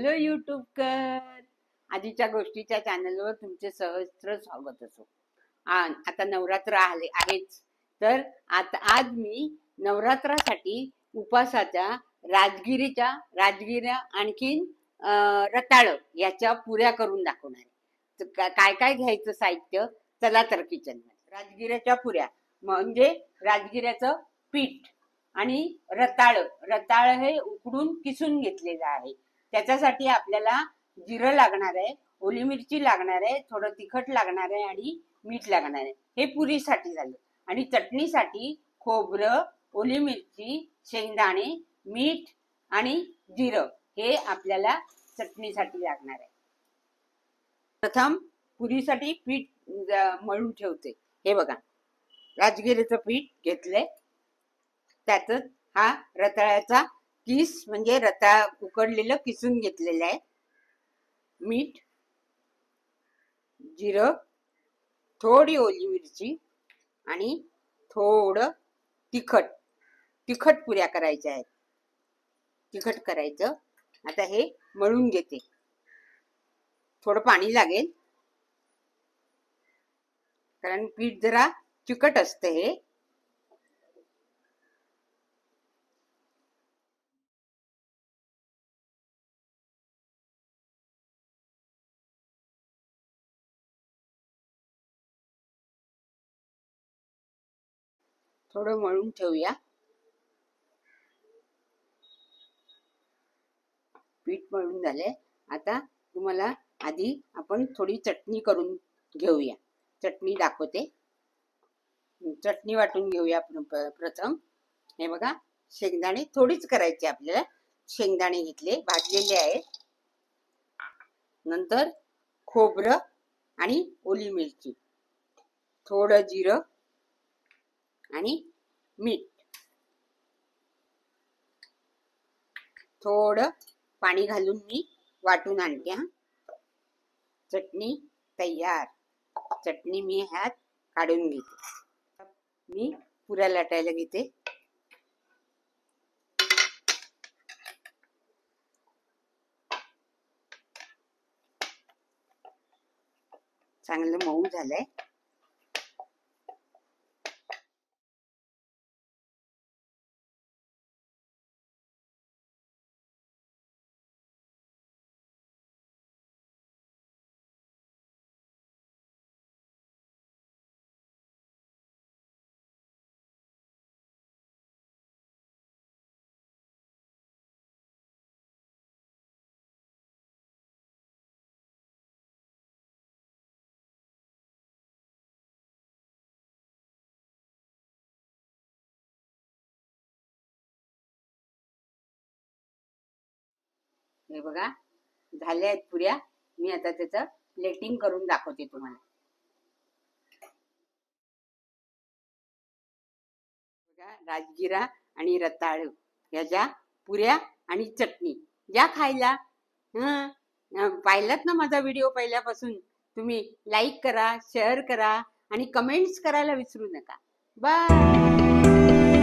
Hello यूट्यूबकर, आजीच्या गोष्टीच्या चॅनलवर तुमचे सहस्त्र स्वागत असो. आता नवरात्र आहेच, तर आता आज मी नवरात्रासाठी उपासाच्या राजगिऱ्या आणखीन रताळ याच्या पुऱ्या करून दाखवणार आहे. काय काय घ्यायचं साहित्य, चला तर किचन मध्ये. राजगिऱ्याच्या पुऱ्या म्हणजे राजगिऱ्याचं पीठ आणि रताळ हे उकडून किसून घेतलेलं आहे. त्याच्यासाठी आपल्याला जिरं लागणार आहे, ओली मिरची लागणार आहे, थोडं तिखट लागणार आहे आणि मीठ लागणार आहे. हे पुरीसाठी झालं. आणि चटणीसाठी खोबरं, ओली मिरची, शेंगदाणे, मीठ आणि जिरं हे आपल्याला चटणीसाठी लागणार आहे. प्रथम पुरीसाठी पीठ मळून ठेवते. हे बघा, राजगिरीचं पीठ घेतलंय. त्यातच हा रताळ्याचा किस म्हणजे रताळ उकडलेलं किसून घेतलेलं आहे. मीठ, जिरं, थोडी ओली मिरची आणि थोडं तिखट पुऱ्या करायच्या आहेत. तिखट करायचं. आता हे मळून घेते. थोडं पाणी लागेल कारण पीठ जरा चिकट असतं. हे थोडं मळून ठेवूया. पीठ मळून झाले. आता तुम्हाला आधी आपण थोडी चटणी करून घेऊया. चटणी दाखवते. चटणी वाटून घेऊया प्रथम. हे बघा, शेंगदाणे थोडीच करायची आपल्याला. शेंगदाणे घेतले, भाजलेले आहेत. नंतर खोबरं आणि ओली मिरची, थोडं जिरं आणि मीठ, थोडं पाणी घालून मी वाटून आणते. चटणी तयार. चटणी मी ह्यात काढून घेते. मी पुऱ्या लाटायला घेते. चांगलं मऊ झालंय. हे बघा, झाल्या आहेत पुऱ्या. मी आता त्याचं प्लेटिंग करून दाखवते तुम्हाला. बघा, राजगिरा आणि रताळ ह्याच्या पुऱ्या आणि चटणी या खायला. पाहिलात ना माझा व्हिडिओ पहिल्यापासून? तुम्ही लाईक करा, शेअर करा आणि कमेंट्स करायला विसरू नका. बाय.